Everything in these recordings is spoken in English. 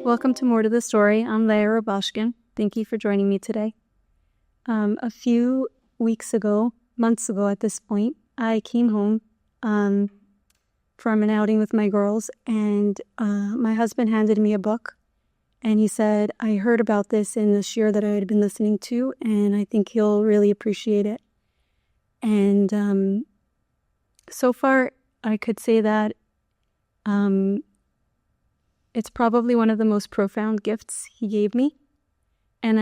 Welcome to More to the Story. I'm Leah Rabashkin. Thank you for joining me today. A few months ago at this point, I came home from an outing with my girls, and my husband handed me a book, and he said, I heard about this in the shir that I had been listening to, and I think he'll really appreciate it. And so far, I could say that it's probably one of the most profound gifts he gave me. And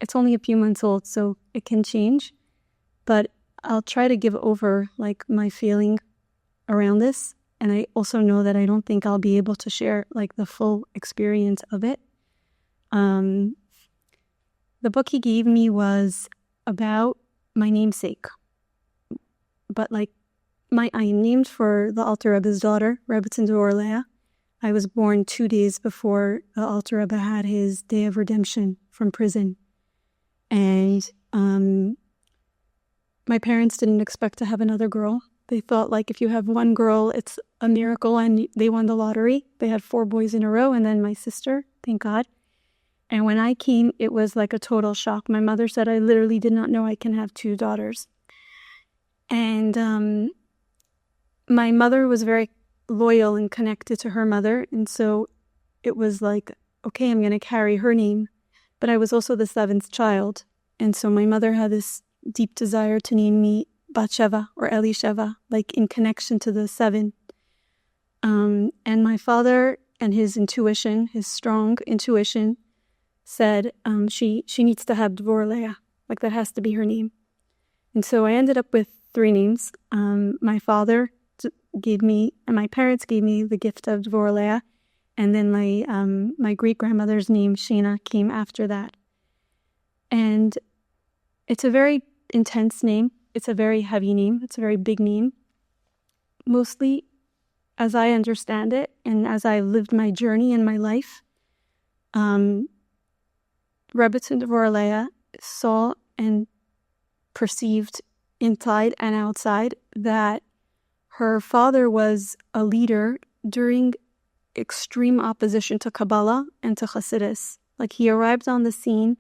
it's only a few months old, so it can change. But I'll try to give over my feeling around this. And I also know that I don't think I'll be able to share the full experience of it. The book he gave me was about my namesake. But I am named for the Alter Rebbe's daughter, Rebbetzin Devora Leah. I was born 2 days before the Alter Rebbe had his day of redemption from prison. And my parents didn't expect to have another girl. They thought if you have one girl, it's a miracle, and they won the lottery. They had 4 boys in a row, and then my sister, thank God. And when I came, it was a total shock. My mother said, I literally did not know I can have 2 daughters. And my mother was very loyal and connected to her mother. And so it was okay, I'm going to carry her name. But I was also the 7th child. And so my mother had this deep desire to name me Batsheva or Elisheva, in connection to the 7. And my father and his intuition, his strong intuition, said she needs to have Devora Leah. That has to be her name. And so I ended up with 3 names. My father gave me, and my parents gave me the gift of Devora Leah, and then my great-grandmother's name, Shana, came after that. And it's a very intense name. It's a very heavy name. It's a very big name. Mostly, as I understand it, and as I lived my journey in my life, Rebbetzin Devora Leah saw and perceived inside and outside that her father was a leader during extreme opposition to Kabbalah and to Hasidus. He arrived on the scene,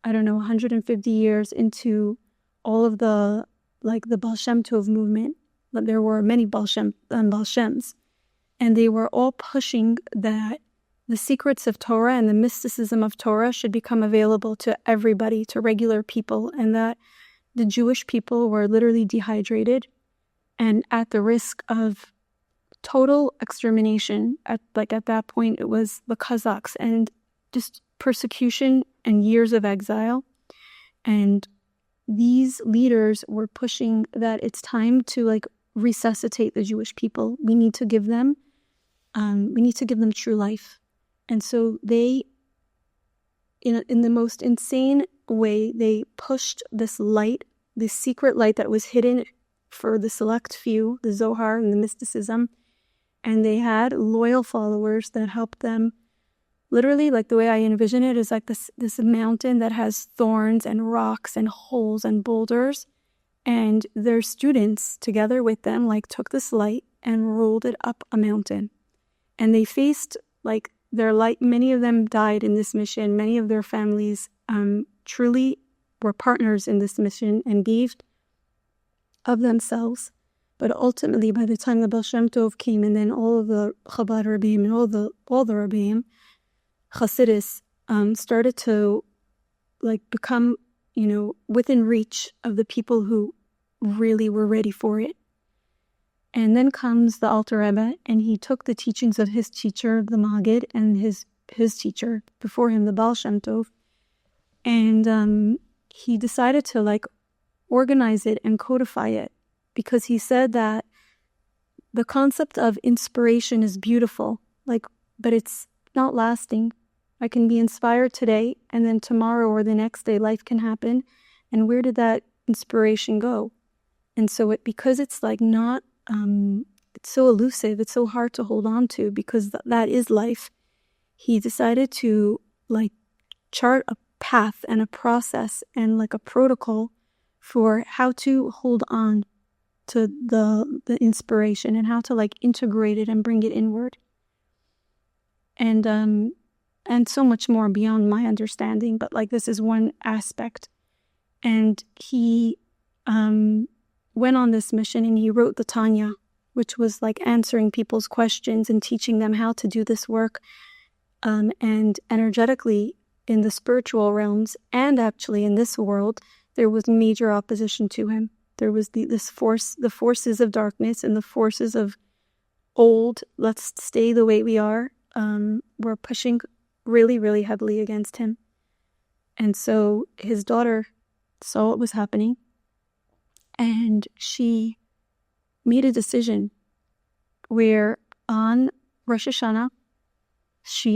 150 years into all of the Baal Shem Tov movement. There were many Baal Shem and Baal Shems, and they were all pushing that the secrets of Torah and the mysticism of Torah should become available to everybody, to regular people, and that the Jewish people were literally dehydrated and at the risk of total extermination. At that point, it was the Kazakhs and just persecution and years of exile. And these leaders were pushing that it's time to resuscitate the Jewish people. We need to give them true life. And so they, in the most insane way, they pushed this light, this secret light that was hidden for the select few, the Zohar and the mysticism. And they had loyal followers that helped them. Literally, the way I envision it is this mountain that has thorns and rocks and holes and boulders. And their students, together with them, took this light and rolled it up a mountain. And they faced, their light. Many of them died in this mission. Many of their families truly were partners in this mission and gave of themselves. But ultimately, by the time the Baal Shem Tov came, and then all of the Chabad Rebbeim and all the Rebbeim, Hasidus started to become within reach of the people who really were ready for it. And then comes the Alter Rebbe, and he took the teachings of his teacher, the Maggid, and his teacher before him, the Baal Shem Tov, and he decided to organize it and codify it, because he said that the concept of inspiration is beautiful, but it's not lasting. I can be inspired today, and then tomorrow or the next day, life can happen. And where did that inspiration go? And so because it's not, it's so elusive, it's so hard to hold on to, because that is life. He decided to chart a path and a process and a protocol for how to hold on to the inspiration and how to integrate it and bring it inward. and so much more beyond my understanding. But like, this is one aspect. And he went on this mission, and he wrote the Tanya, which was like answering people's questions and teaching them how to do this work. And energetically, in the spiritual realms, and actually in this world, there was major opposition to him. There was the forces of darkness and the forces of old, let's stay the way we are, were pushing really, really heavily against him. And so his daughter saw what was happening, and she made a decision where on Rosh Hashanah,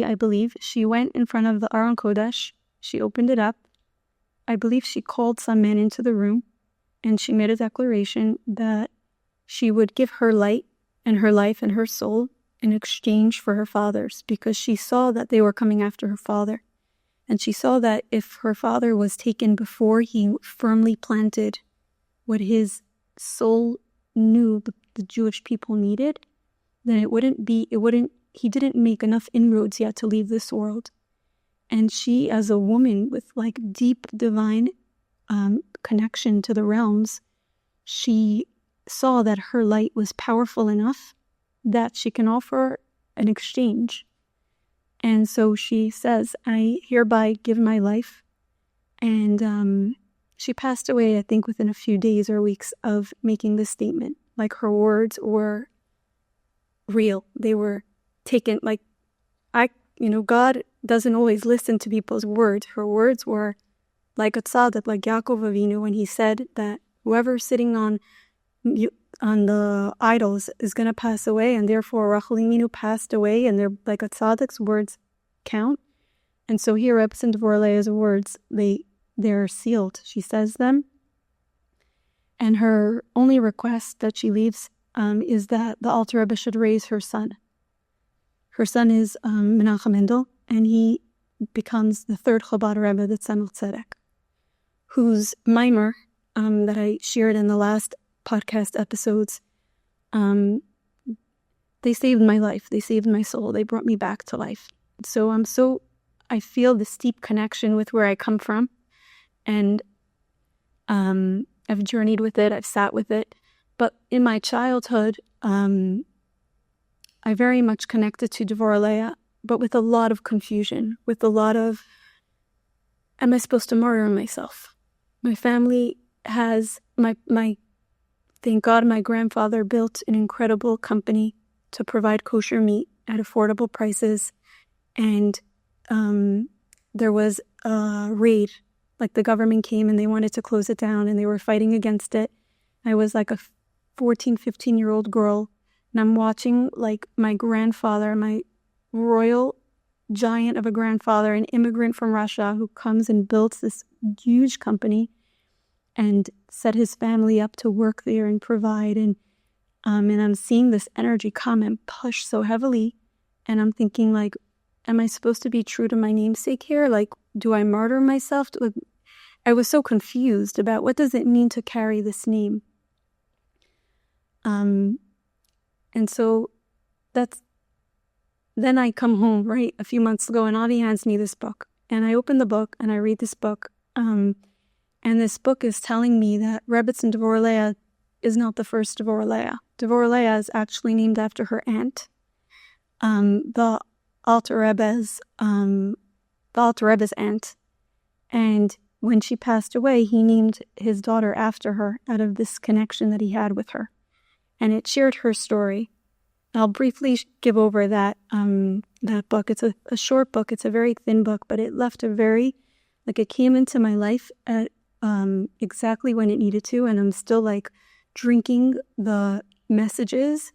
I believe she went in front of the Aron Kodesh, she opened it up, I believe she called some men into the room, and she made a declaration that she would give her light and her life and her soul in exchange for her father's, because she saw that they were coming after her father. And she saw that if her father was taken before he firmly planted what his soul knew the Jewish people needed, then he didn't make enough inroads yet to leave this world. And she, as a woman with like deep divine connection to the realms, she saw that her light was powerful enough that she can offer an exchange. And so she says, I hereby give my life. And she passed away, I think, within a few days or weeks of making this statement. Like, her words were real. They were taken, like, God doesn't always listen to people's words. Her words were like a tzaddik, like Yaakov Avinu, when he said that whoever's sitting on the idols is going to pass away, and therefore Rachel Imenu passed away, and they're like a tzaddik's words count. And so here, Rebbetzin Devora Leah's words, they're sealed. She says them, and her only request that she leaves is that the Alter Rebbe should raise her son. Her son is Menachem Mendel, and he becomes the third Chabad Rebbe, the Tzemach Tzedek, whose mimer that I shared in the last podcast episodes, they saved my life. They saved my soul. They brought me back to life. So I feel this deep connection with where I come from, and I've journeyed with it. I've sat with it. But in my childhood, I very much connected to Devora Leah, but with a lot of confusion, with a lot of, am I supposed to murder myself? My family has, thank God my grandfather built an incredible company to provide kosher meat at affordable prices. And there was a raid, like the government came and they wanted to close it down and they were fighting against it. I was like a 14, 15-year-old girl, and I'm watching like my grandfather, my royal giant of a grandfather, an immigrant from Russia who comes and builds this huge company and set his family up to work there and provide. And I'm seeing this energy come and push so heavily. And I'm thinking, like, am I supposed to be true to my namesake here? Like, do I martyr myself? I was so confused about what does it mean to carry this name. And so then I come home, right, a few months ago, and Avi hands me this book. And I open the book and I read this book. And this book is telling me that Rebbetzin Devora Leah is not the first Devora Leah. Devora Leah is actually named after her aunt, the Alter Rebbe's aunt. And when she passed away, he named his daughter after her out of this connection that he had with her. And it shared her story. I'll briefly give over that book. It's a short book. It's a very thin book, but it left it came into my life at exactly when it needed to, and I'm still like drinking the messages.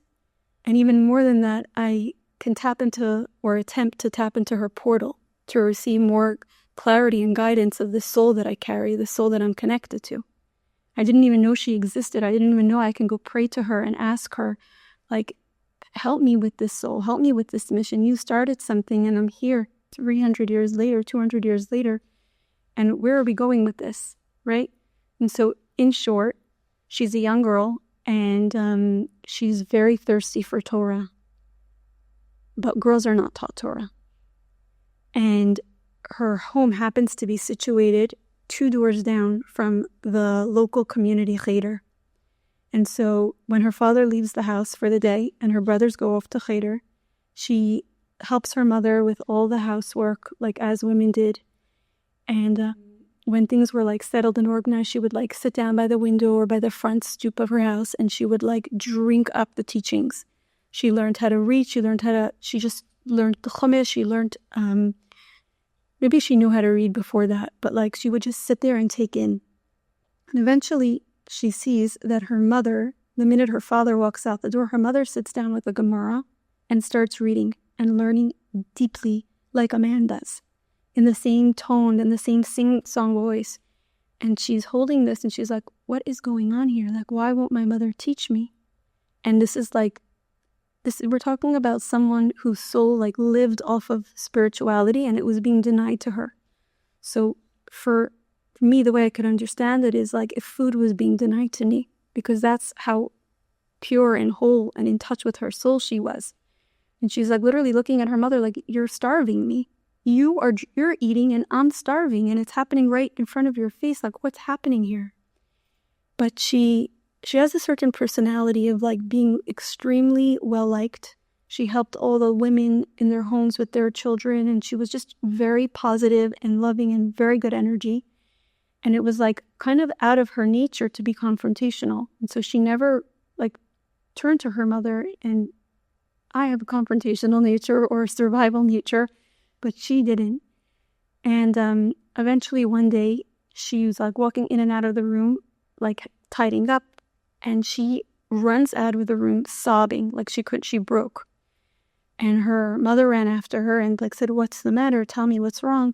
And even more than that, I can tap into or attempt to tap into her portal to receive more clarity and guidance of the soul that I carry, the soul that I'm connected to. I didn't even know she existed. I didn't even know I can go pray to her and ask her, like, help me with this soul, help me with this mission. You started something and I'm here 300 years later, 200 years later. And where are we going with this, right? And so, in short, she's a young girl and she's very thirsty for Torah. But girls are not taught Torah. And her home happens to be situated 2 doors down from the local community cheder. And so when her father leaves the house for the day and her brothers go off to cheder, she helps her mother with all the housework, like as women did. And when things were like settled and organized, she would like sit down by the window or by the front stoop of her house, and she would like drink up the teachings. She learned how to read. She just learned the chumash. She learned, maybe she knew how to read before that, but like she would just sit there and take in. And eventually she sees that her mother, the minute her father walks out the door, her mother sits down with the Gemara and starts reading and learning deeply like a man does, in the same tone and the same sing-song voice. And she's holding this and she's like, what is going on here? Like, why won't my mother teach me? And we're talking about someone whose soul like lived off of spirituality and it was being denied to her. So for me, the way I could understand it is like if food was being denied to me, because that's how pure and whole and in touch with her soul she was. And she's like literally looking at her mother like, you're starving me. You're eating and I'm starving and it's happening right in front of your face. Like, what's happening here? But she has a certain personality of like being extremely well-liked. She helped all the women in their homes with their children, and she was just very positive and loving and very good energy. And it was like kind of out of her nature to be confrontational. And so she never like turned to her mother, and I have a confrontational nature or a survival nature, but she didn't. And eventually one day she was like walking in and out of the room, like tidying up, and she runs out of the room sobbing, like she broke. And her mother ran after her and like said, what's the matter? Tell me what's wrong.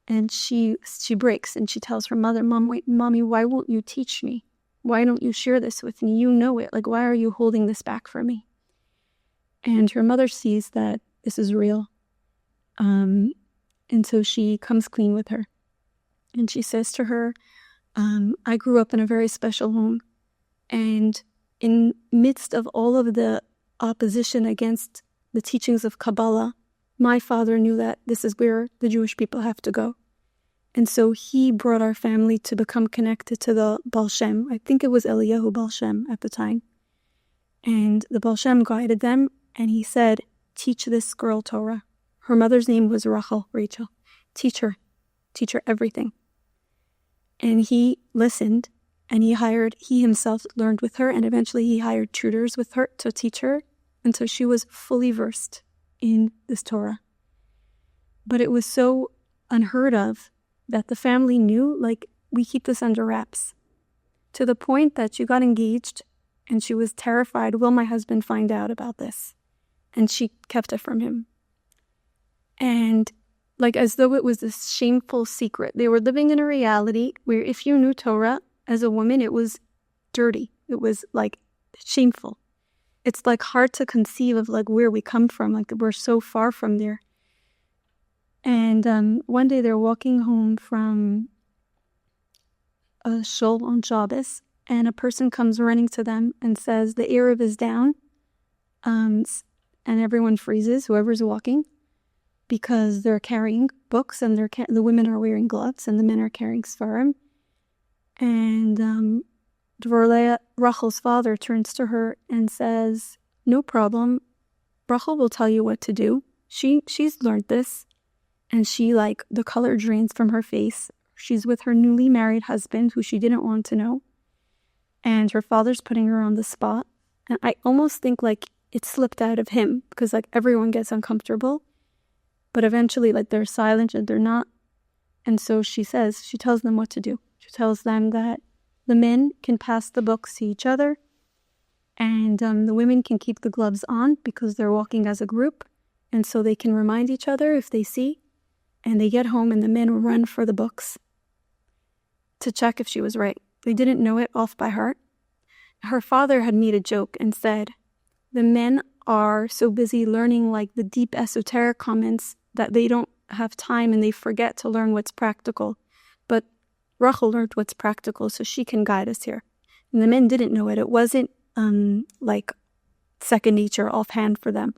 And she breaks and she tells her mother, Mommy, why won't you teach me? Why don't you share this with me? You know it. Like, why are you holding this back from me? And her mother sees that this is real. And so she comes clean with her. And she says to her, I grew up in a very special home. And in midst of all of the opposition against the teachings of Kabbalah, my father knew that this is where the Jewish people have to go. And so he brought our family to become connected to the Baal Shem. I think it was Eliyahu Baal Shem at the time. And the Baal Shem guided them, and he said, teach this girl Torah. Her mother's name was Rachel. Teach her everything. And he listened, and he himself learned with her, and eventually he hired tutors with her to teach her until she was fully versed in this Torah. But it was so unheard of that the family knew, like, we keep this under wraps. To the point that she got engaged and she was terrified, will my husband find out about this? And she kept it from him. And like as though it was this shameful secret. They were living in a reality where if you knew Torah as a woman, it was dirty. It was like shameful. It's like hard to conceive of like where we come from. Like we're so far from there. And one day they're walking home from a shul on Shabbos, and a person comes running to them and says the Erev is down, and everyone freezes, whoever's walking, because they're carrying books and the women are wearing gloves and the men are carrying Sfarim. And Devora Leah, Rachel's father, turns to her and says, no problem, Rachel will tell you what to do. She's learned this. And she, like, the color drains from her face. She's with her newly married husband, who she didn't want to know. And her father's putting her on the spot. And I almost think, like, it slipped out of him, because, like, everyone gets uncomfortable. But eventually, like, they're silent and they're not. And so she tells them what to do. She tells them that the men can pass the books to each other. And the women can keep the gloves on because they're walking as a group. And so they can remind each other if they see. And they get home and the men run for the books to check if she was right. They didn't know it off by heart. Her father had made a joke and said, the men are so busy learning like the deep esoteric comments that they don't have time and they forget to learn what's practical. But Rachel learned what's practical, so she can guide us here. And the men didn't know it. It wasn't like second nature offhand for them.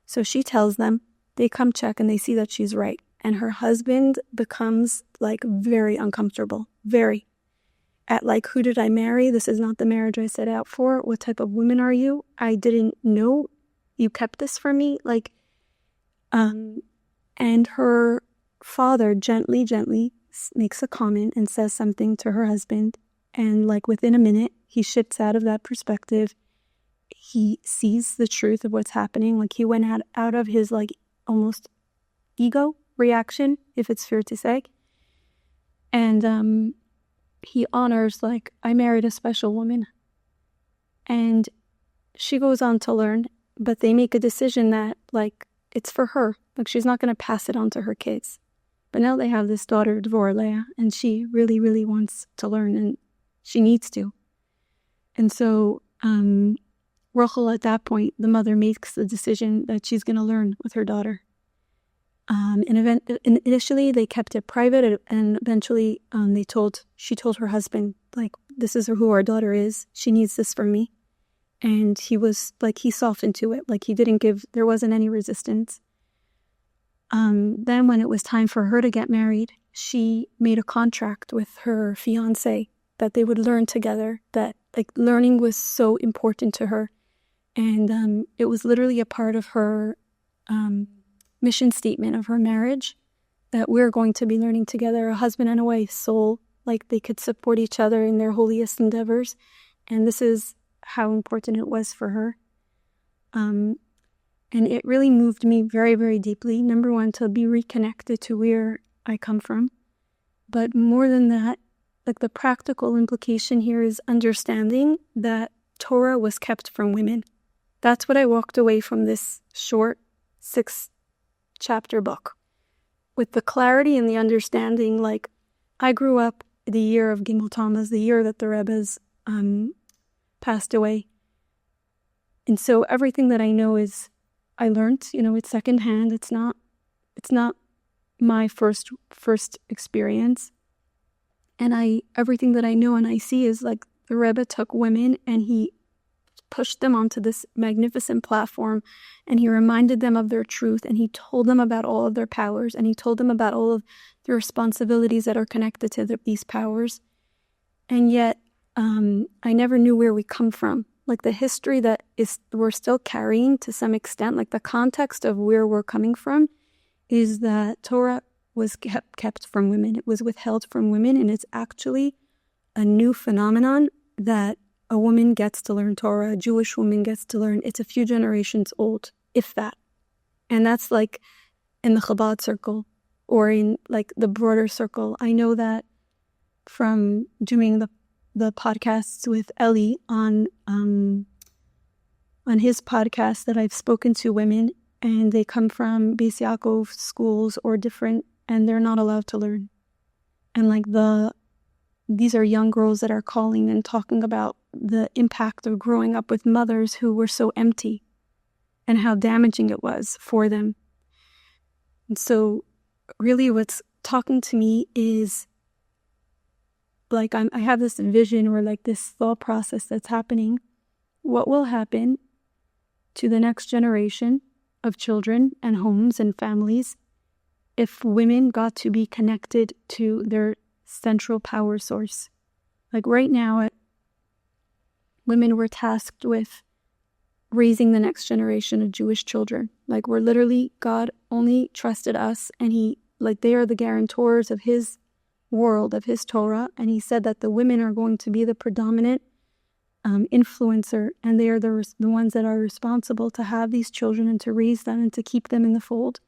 So she tells them, they come check and they see that she's right. and her husband becomes like very uncomfortable, very. At like, who did I marry? This is not the marriage I set out for. What type of woman are you? I didn't know you kept this from me. Like, and her father gently makes a comment and says something to her husband. And like within a minute, he shifts out of that perspective. He sees the truth of what's happening. Like he went out of his like almost ego reaction, if it's fair to say. And he honors, like, I married a special woman. And she goes on to learn, but they make a decision that, like, it's for her. Like, she's not going to pass it on to her kids. But now they have this daughter, Devora Leah, and she really, really wants to learn, and she needs to. And so, Rachel, at that point, the mother makes the decision that she's going to learn with her daughter. And initially they kept it private, and eventually she told her husband, like, this is who our daughter is. She needs this from me. And he was like, he softened to it. Like there wasn't any resistance. Then when it was time for her to get married, she made a contract with her fiance that they would learn together, that like learning was so important to her. And it was literally a part of her mission statement of her marriage, that we're going to be learning together, a husband and a wife soul, like they could support each other in their holiest endeavors. And this is how important it was for her. And it really moved me very, very deeply. Number one, to be reconnected to where I come from. But more than that, like the practical implication here is understanding that Torah was kept from women. That's what I walked away from this short 6-chapter book. With the clarity and the understanding, like I grew up the year of Gimel Tammuz, the year that the Rebbe's passed away. And so everything that I know is, I learned, it's secondhand. It's not my first experience. And everything that I know and I see is like the Rebbe took women and he pushed them onto this magnificent platform, and he reminded them of their truth, and he told them about all of their powers, and he told them about all of the responsibilities that are connected to these powers. And yet, I never knew where we come from. Like the history that we're still carrying to some extent, like the context of where we're coming from, is that Torah was kept from women. It was withheld from women, and it's actually a new phenomenon that a woman gets to learn Torah, a Jewish woman gets to learn. It's a few generations old, if that. And that's like in the Chabad circle or in like the broader circle. I know that from doing the podcasts with Eli on his podcast, that I've spoken to women and they come from Beis Yaakov schools or different, and they're not allowed to learn. And like these are young girls that are calling and talking about the impact of growing up with mothers who were so empty and how damaging it was for them. And so really what's talking to me is like I have this vision or like this thought process that's happening. What will happen to the next generation of children and homes and families if women got to be connected to their central power source? Like right now, women were tasked with raising the next generation of Jewish children. Like we're literally, God only trusted us, and they are the guarantors of his world, of his Torah. And he said that the women are going to be the predominant influencer, and they are the ones that are responsible to have these children and to raise them and to keep them in the fold.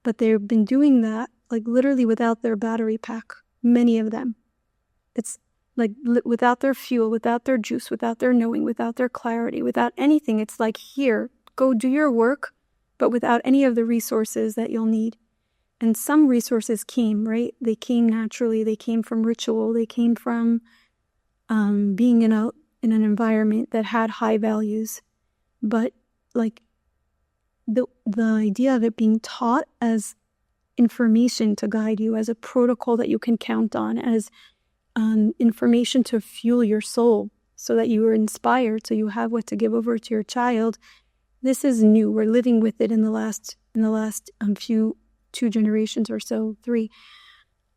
But they've been doing that like literally without their battery pack, many of them. It's like without their fuel, without their juice, without their knowing, without their clarity, without anything. It's like, here, go do your work, but without any of the resources that you'll need. And some resources came, right? They came naturally. They came from ritual. They came from being in an environment that had high values. But like the idea of it being taught as information to guide you, as a protocol that you can count on, as information to fuel your soul so that you are inspired, so you have what to give over to your child. This is new. We're living with it in the last few 2 generations or so, 3.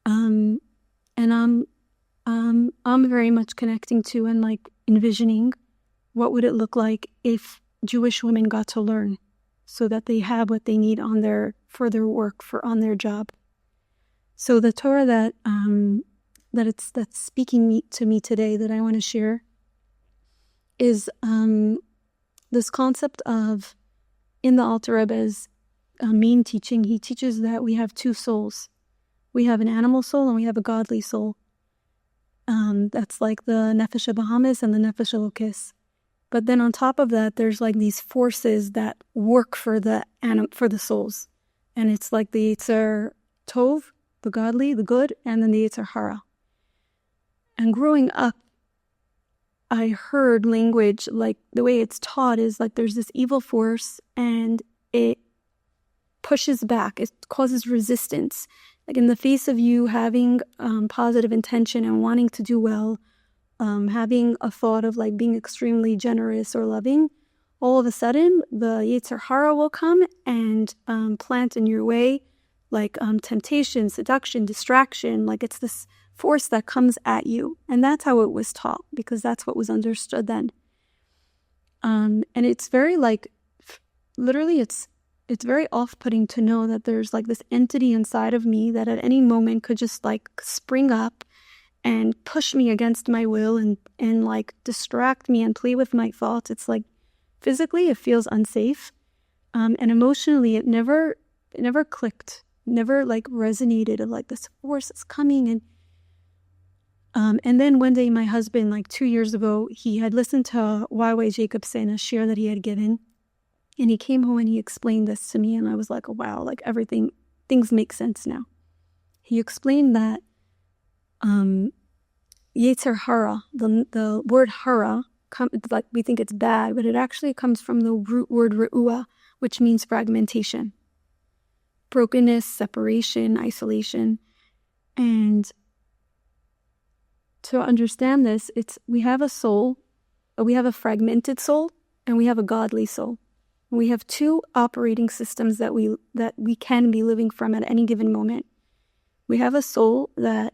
And I'm very much connecting to and like envisioning what would it look like if Jewish women got to learn so that they have what they need for their work, on their job. So the Torah that's speaking to me today that I want to share is this concept of, in the Alter Rebbe's main teaching, he teaches that we have 2 souls. We have an animal soul and we have a godly soul. That's like the Nefesh Bahamis and the Nefesh Elokis. But then on top of that, there's like these forces that work for the souls. And it's like the Yetzer Tov, the godly, the good, and then the Yetzer Hara. And growing up, I heard language, like the way it's taught is like there's this evil force and it pushes back, it causes resistance. Like in the face of you having positive intention and wanting to do well, having a thought of like being extremely generous or loving, all of a sudden the Yetzer Hara will come and plant in your way like temptation, seduction, distraction. Like it's this force that comes at you. And that's how it was taught, because that's what was understood then. And it's very like, literally it's very off-putting to know that there's like this entity inside of me that at any moment could just like spring up and push me against my will and like distract me and play with my thoughts. It's like physically it feels unsafe. And emotionally it never clicked, never like resonated of like this force is coming. And then one day my husband, like 2 years ago, he had listened to Y.Y. Jacobson, a shir that he had given. And he came home and he explained this to me. And I was like, oh, wow, like things make sense now. He explained that Yetzer Hara, the word hara, like we think it's bad, but it actually comes from the root word re'ua, which means fragmentation, brokenness, separation, isolation. And to understand this, we have a soul, we have a fragmented soul, and we have a godly soul. We have 2 operating systems that we can be living from at any given moment. We have a soul that,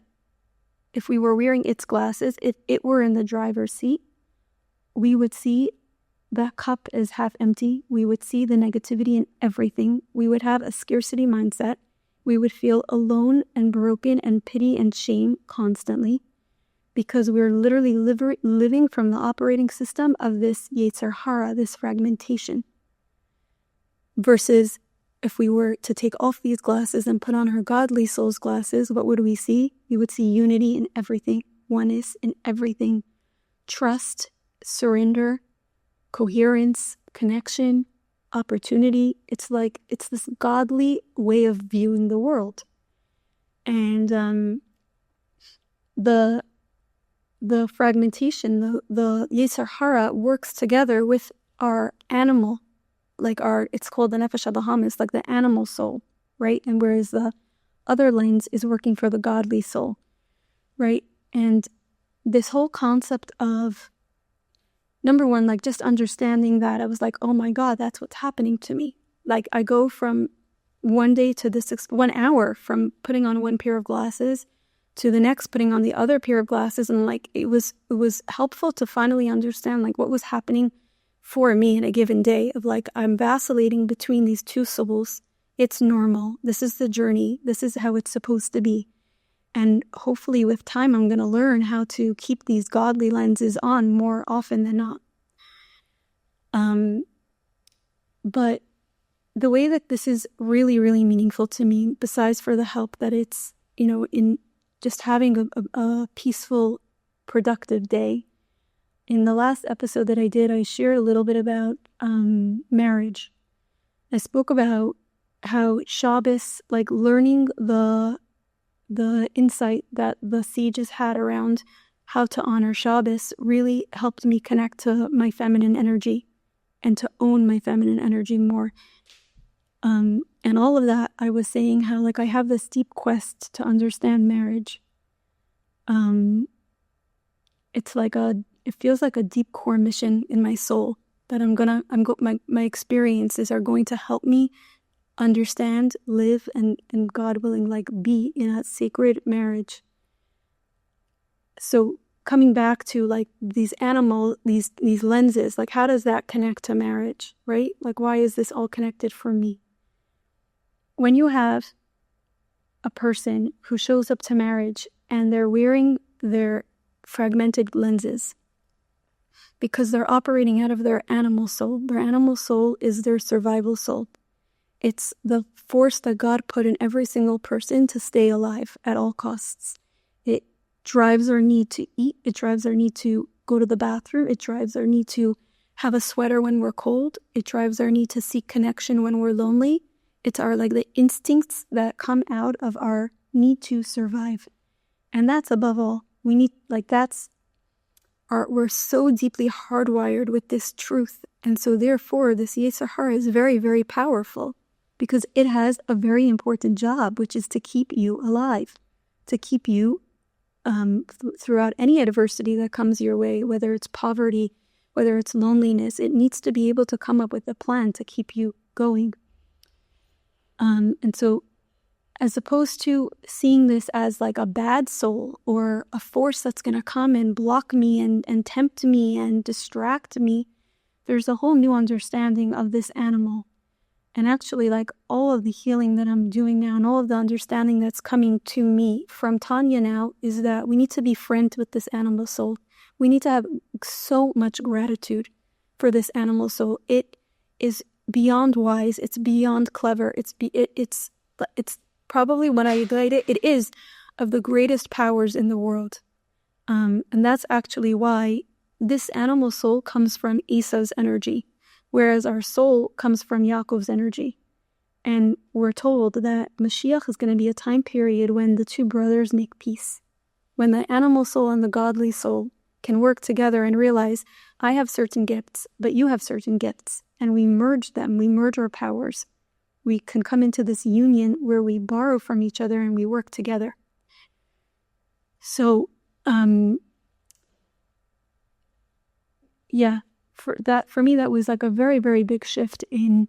if we were wearing its glasses, if it were in the driver's seat, we would see that cup is half empty. We would see the negativity in everything. We would have a scarcity mindset. We would feel alone and broken and pity and shame constantly, because we're literally living from the operating system of this Yetzer Hara, this fragmentation. Versus if we were to take off these glasses and put on her godly soul's glasses, what would we see? We would see unity in everything, oneness in everything, trust, surrender, coherence, connection, opportunity. It's this godly way of viewing the world. And the fragmentation, the Yetzer Hara works together with our animal, it's called the Nefesh Bahamis, like the animal soul, right? And whereas the other lens is working for the godly soul, right? And this whole concept of, number one, like just understanding that, I was like, oh my God, that's what's happening to me. Like I go from one day to this 1 hour from putting on one pair of glasses to the next putting on the other pair of glasses. And like it was helpful to finally understand like what was happening for me in a given day of like, I'm vacillating between these 2 souls. It's normal. This is the journey. This is how it's supposed to be. And hopefully with time, I'm going to learn how to keep these godly lenses on more often than not. But the way that this is really, really meaningful to me, besides for the help that it's, in just having a peaceful, productive day. In the last episode that I did, I shared a little bit about marriage. I spoke about how Shabbos, like learning the insight that the sages had around how to honor Shabbos, really helped me connect to my feminine energy and to own my feminine energy more. And all of that, I was saying how like I have this deep quest to understand marriage. It feels like a deep core mission in my soul that my experiences are going to help me understand, live, and God willing, like be in a sacred marriage. So coming back to like these lenses, like how does that connect to marriage, right? Like why is this all connected for me? When you have a person who shows up to marriage and they're wearing their fragmented lenses because they're operating out of their animal soul. Their animal soul is their survival soul. It's the force that God put in every single person to stay alive at all costs. It drives our need to eat. It drives our need to go to the bathroom. It drives our need to have a sweater when we're cold. It drives our need to seek connection when we're lonely. It's the instincts that come out of our need to survive. And that's above all. We're so deeply hardwired with this truth. And so therefore, this Yetzer Hara is very, very powerful because it has a very important job, which is to keep you alive, to keep you throughout any adversity that comes your way, whether it's poverty, whether it's loneliness. It needs to be able to come up with a plan to keep you going. And so as opposed to seeing this as like a bad soul or a force that's going to come and block me and tempt me and distract me, there's a whole new understanding of this animal. And actually, like all of the healing that I'm doing now and all of the understanding that's coming to me from Tanya now is that we need to be friends with this animal soul. We need to have so much gratitude for this animal soul. It is beyond wise. It's beyond clever. It's probably, when I evaluate it, it is of the greatest powers in the world. And that's actually why this animal soul comes from Esau's energy, whereas our soul comes from Yaakov's energy. And we're told that Mashiach is going to be a time period when the two brothers make peace, when the animal soul and the godly soul can work together and realize, I have certain gifts, but you have certain gifts. And we merge them, we merge our powers. We can come into this union where we borrow from each other and we work together. So, for me, that was like a very, very big shift in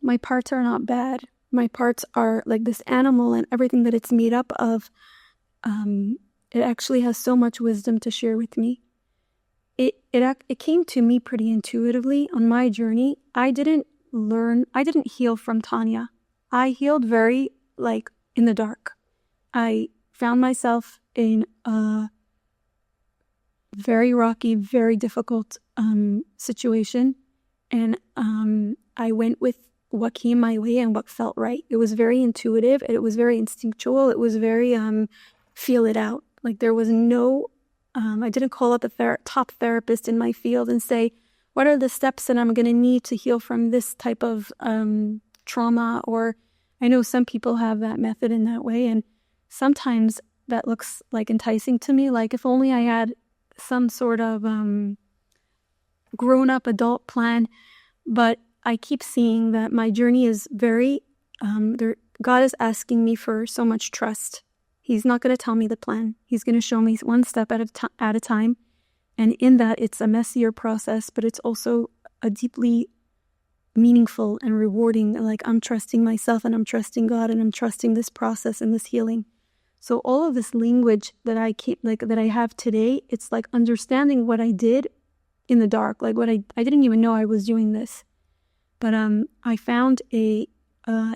my parts are not bad. My parts are like this animal and everything that it's made up of. It actually has so much wisdom to share with me. It came to me pretty intuitively on my journey. I didn't heal from Tanya. I healed very in the dark. I found myself in a very rocky, very difficult situation. And I went with what came my way and what felt right. It was very intuitive. It was very instinctual. It was very feel it out. Like there was no, I didn't call up the top therapist in my field and say, what are the steps that I'm going to need to heal from this type of trauma? Or I know some people have that method in that way. And sometimes that looks like enticing to me. Like if only I had some sort of grown-up adult plan. But I keep seeing that my journey is very, God is asking me for so much trust. He's not going to tell me the plan. He's going to show me one step at a time. And in that, it's a messier process, but it's also a deeply meaningful and rewarding. Like I'm trusting myself and I'm trusting God and I'm trusting this process and this healing. So all of this language that that I have today, it's like understanding what I did in the dark, like what I didn't even know I was doing this. But I found a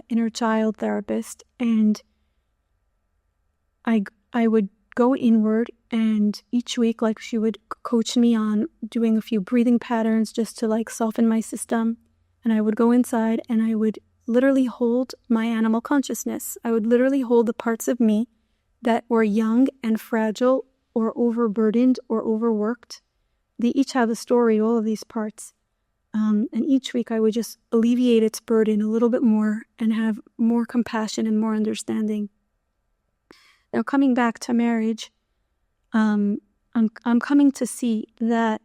inner child therapist, and I would go inward, and each week she would coach me on doing a few breathing patterns just to soften my system. And I would go inside and I would literally hold my animal consciousness. I would literally hold the parts of me that were young and fragile or overburdened or overworked. They each have a story, all of these parts. And each week I would just alleviate its burden a little bit more and have more compassion and more understanding. Now, coming back to marriage, I'm coming to see that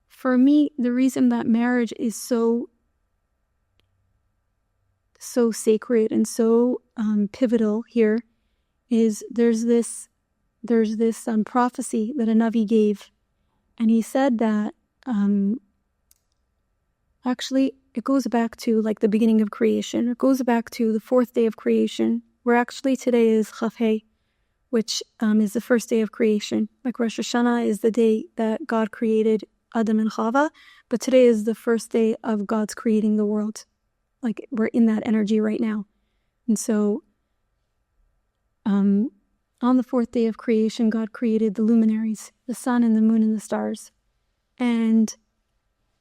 for me, the reason that marriage is so sacred and so pivotal here is there's this prophecy that a Navi gave, and he said that actually it goes back to like the beginning of creation. It goes back to the fourth day of creation, where actually today is Chafei, which is the first day of creation. Like Rosh Hashanah is the day that God created Adam and Chava, but today is the first day of God's creating the world. Like we're in that energy right now. And so on the fourth day of creation, God created the luminaries, the sun and the moon and the stars. And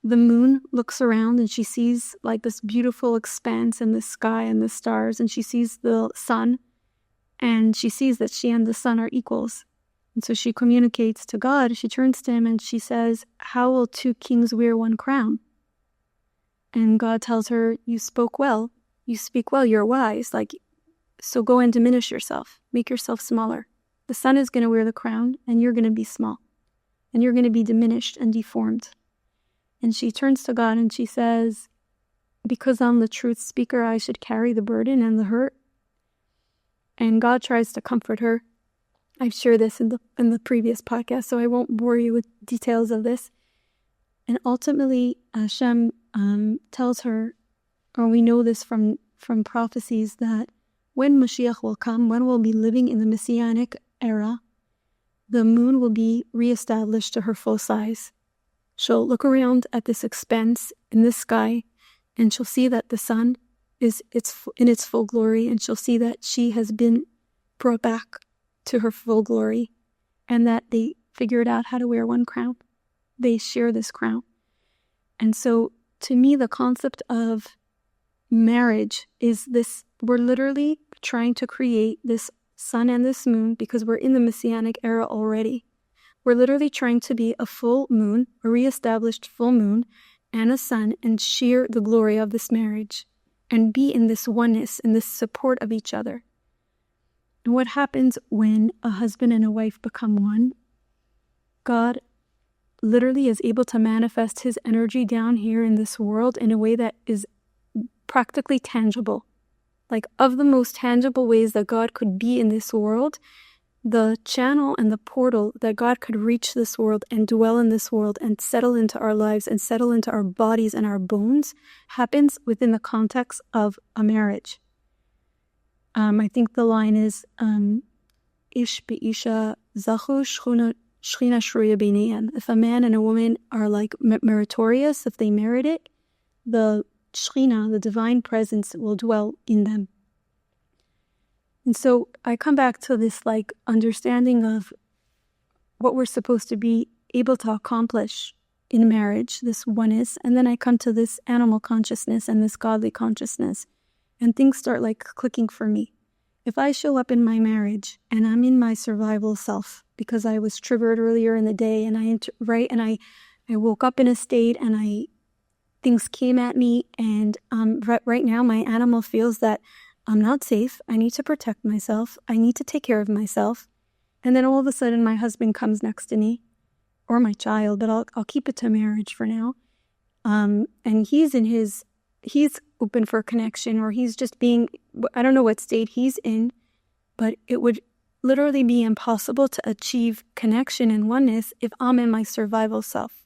the moon looks around and she sees like this beautiful expanse in the sky and the stars, and she sees the sun, and she sees that she and the sun are equals. And so she communicates to God. She turns to him and she says, "How will two kings wear one crown?" And God tells her, "You spoke well. You speak well. You're wise. So go and diminish yourself. Make yourself smaller. The sun is going to wear the crown and you're going to be small. And you're going to be diminished and deformed." And she turns to God and she says, "Because I'm the truth speaker, I should carry the burden and the hurt." And God tries to comfort her. I've shared this in the previous podcast, so I won't bore you with details of this. And ultimately, Hashem tells her, or we know this from prophecies, that when Mashiach will come, when we'll be living in the Messianic era, the moon will be reestablished to her full size. She'll look around at this expanse in the sky, and she'll see that the sun is in its full glory, and she'll see that she has been brought back to her full glory, and that they figured out how to wear one crown. They share this crown. And so, to me, the concept of marriage is this: we're literally trying to create this sun and this moon because we're in the Messianic era already. We're literally trying to be a full moon, a reestablished full moon, and a sun, and share the glory of this marriage, and be in this oneness, in this support of each other. And what happens when a husband and a wife become one? God literally is able to manifest his energy down here in this world in a way that is practically tangible. Like, of the most tangible ways that God could be in this world, the channel and the portal that God could reach this world and dwell in this world and settle into our lives and settle into our bodies and our bones happens within the context of a marriage. I think the line is, Ish be'isha zachu shchina shruya b'neihem. If a man and a woman are like meritorious, if they merit it, the Shechina, the divine presence, will dwell in them. And so I come back to this like understanding of what we're supposed to be able to accomplish in marriage, this oneness, and then I come to this animal consciousness and this godly consciousness, and things start like clicking for me. If I show up in my marriage and I'm in my survival self because I was triggered earlier in the day, and I woke up in a state and things came at me, and right now my animal feels that I'm not safe. I need to protect myself. I need to take care of myself. And then all of a sudden my husband comes next to me, or my child, but I'll keep it to marriage for now. And he's open for connection, or he's just being, I don't know what state he's in, but it would literally be impossible to achieve connection and oneness if I'm in my survival self.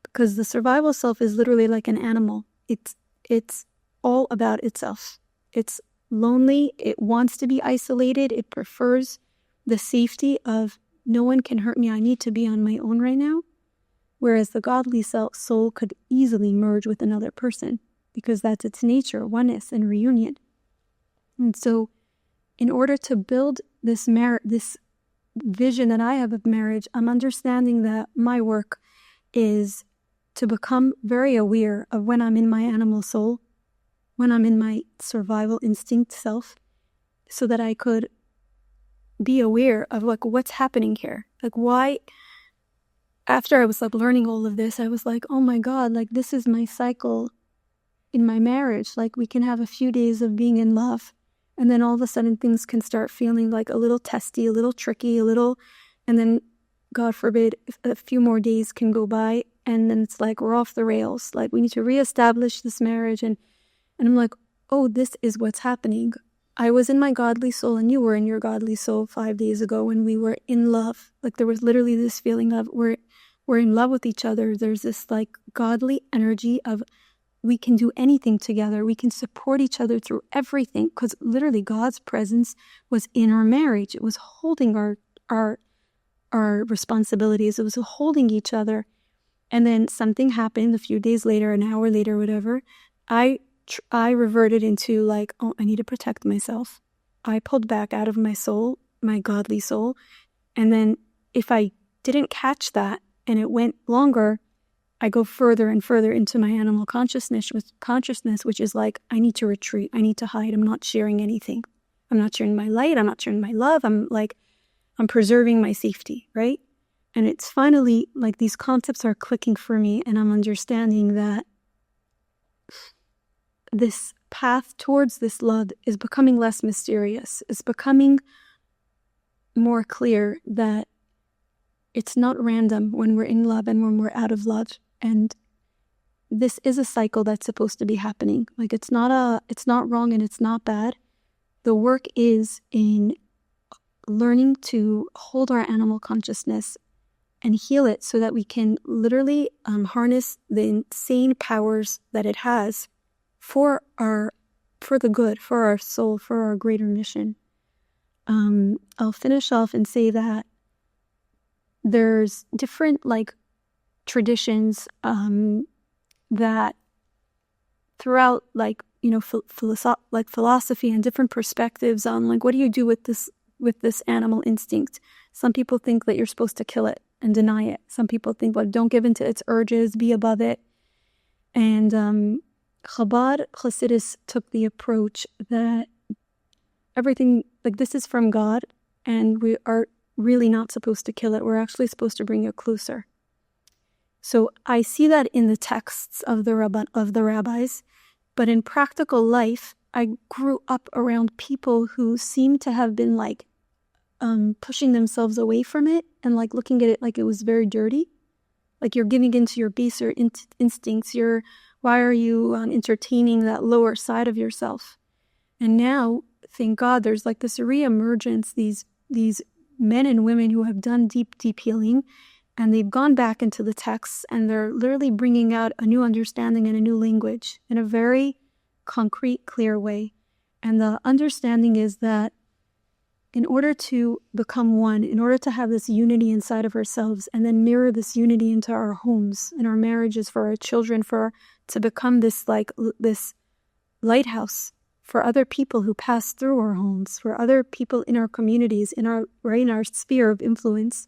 Because the survival self is literally like an animal. It's all about itself. It's lonely. It wants to be isolated. It prefers the safety of no one can hurt me. I need to be on my own right now. Whereas the godly soul could easily merge with another person because that's its nature, oneness and reunion. And so in order to build this vision that I have of marriage, I'm understanding that my work is to become very aware of when I'm in my animal soul, when I'm in my survival instinct self, so that I could be aware of like what's happening here. Like, why, after I was like learning all of this, I was like, oh my God, like this is my cycle in my marriage. Like, we can have a few days of being in love, and then all of a sudden things can start feeling like a little testy, a little tricky, and then God forbid, a few more days can go by, and then it's like we're off the rails. Like, we need to reestablish this marriage, and I'm like, oh, this is what's happening. I was in my godly soul, and you were in your godly soul 5 days ago when we were in love. Like, there was literally this feeling of we're in love with each other. There's this like godly energy of we can do anything together. We can support each other through everything, because literally God's presence was in our marriage. It was holding our responsibilities. It was holding each other. And then something happened a few days later, an hour later, whatever. I reverted into like, oh, I need to protect myself. I pulled back out of my soul, my godly soul. And then if I didn't catch that and it went longer, I go further and further into my animal consciousness, which is like, I need to retreat. I need to hide. I'm not sharing anything. I'm not sharing my light. I'm not sharing my love. I'm preserving my safety, right? And it's finally like these concepts are clicking for me, and I'm understanding that this path towards this love is becoming less mysterious. It's becoming more clear that it's not random when we're in love and when we're out of love. And this is a cycle that's supposed to be happening. Like it's not wrong and it's not bad. The work is in learning to hold our animal consciousness and heal it so that we can literally harness the insane powers that it has for the good, for our soul, for our greater mission. I'll finish off and say that there's different traditions that throughout philosophy and different perspectives on what do you do with this animal instinct. Some people think that you're supposed to kill it and deny it. Some people think don't give in to its urges, be above it. And Chabad Hasidus took the approach that everything this is from God, and we are really not supposed to kill it. We're actually supposed to bring it closer. So I see that in the texts of the rabbis, but in practical life, I grew up around people who seem to have been pushing themselves away from it and looking at it like it was very dirty. Like you're giving into your baser instincts. Why are you entertaining that lower side of yourself? And now, thank God, there's this reemergence, these men and women who have done deep, deep healing, and they've gone back into the texts, and they're literally bringing out a new understanding and a new language in a very concrete, clear way. And the understanding is that in order to become one, in order to have this unity inside of ourselves, and then mirror this unity into our homes, in our marriages, for our children, to become this this lighthouse for other people who pass through our homes, for other people in our communities, in our sphere of influence.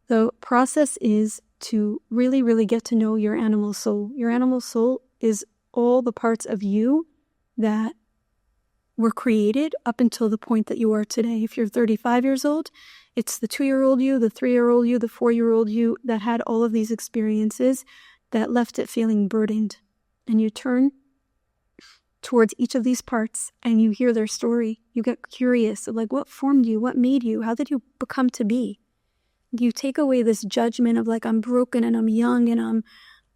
The process is to really, really get to know your animal soul. Your animal soul is all the parts of you that were created up until the point that you are today. If you're 35 years old, it's the 2-year-old you, the 3-year-old you, the 4-year-old you that had all of these experiences that left it feeling burdened. And you turn towards each of these parts and you hear their story. You get curious of what formed you, what made you, how did you become to be? You take away this judgment of I'm broken and I'm young and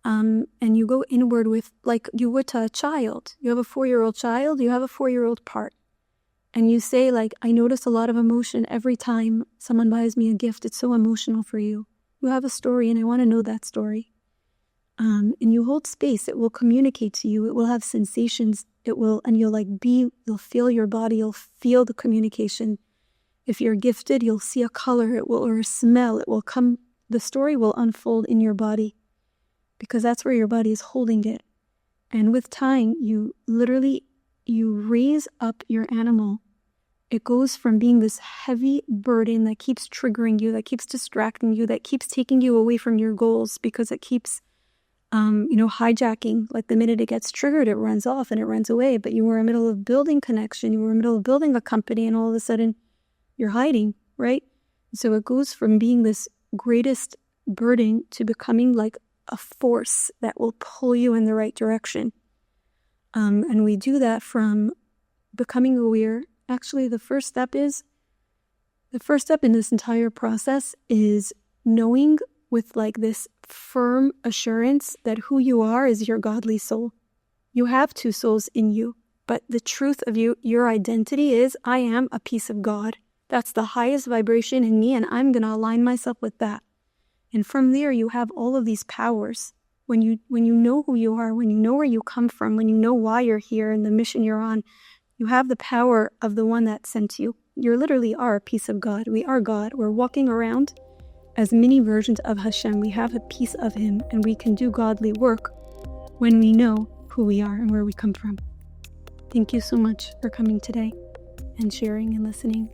and you go inward with you would to a child. You have a 4-year-old child, you have a 4-year-old part. And you say I notice a lot of emotion every time someone buys me a gift. It's so emotional for you. You have a story and I want to know that story. And you hold space. It will communicate to you. It will have sensations. It will, and you'll you'll feel your body. You'll feel the communication. If you're gifted, you'll see a color, or a smell. It will come, the story will unfold in your body because that's where your body is holding it. And with time, you raise up your animal. It goes from being this heavy burden that keeps triggering you, that keeps distracting you, that keeps taking you away from your goals because it keeps, hijacking. The minute it gets triggered, it runs off and it runs away. But you were in the middle of building connection. You were in the middle of building a company, and all of a sudden, you're hiding, right? So it goes from being this greatest burden to becoming a force that will pull you in the right direction. And we do that from becoming aware. Actually, the first step in this entire process is knowing with this firm assurance that who you are is your godly soul. You have 2 souls in you, but the truth of you, your identity is, I am a piece of God. That's the highest vibration in me, and I'm going to align myself with that. And from there, you have all of these powers When you know who you are, when you know where you come from, when you know why you're here and the mission you're on, you have the power of the one that sent you. You literally are a piece of God. We are God. We're walking around as mini versions of Hashem. We have a piece of Him, and we can do godly work when we know who we are and where we come from. Thank you so much for coming today and sharing and listening.